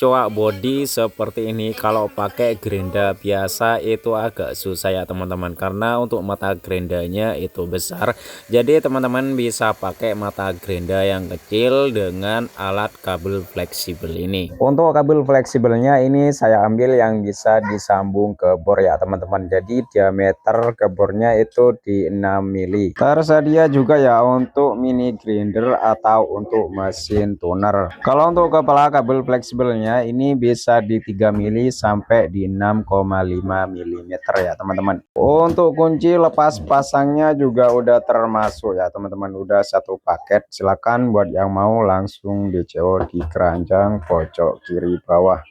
coak body seperti ini. Kalau pakai gerinda biasa itu agak susah ya teman-teman, karena untuk mata gerindanya itu besar. Jadi teman-teman bisa pakai mata gerinda yang kecil dengan alat kabel fleksibel ini. Untuk kabel fleksibelnya ini saya ambil yang bisa disambung ke bor ya teman-teman. Jadi diameter ke bornya itu di 6 mili. Tersedia juga ya untuk mini grinder atau untuk mesin tuner. Kalau untuk kepala kabel fleksibelnya ini bisa di 3 mili sampai di 6,5 mm ya teman-teman. Untuk kunci lepas pasangnya juga udah termasuk ya teman-teman, udah satu paket. Silakan buat yang mau langsung di CO di keranjang pojok kiri bawah.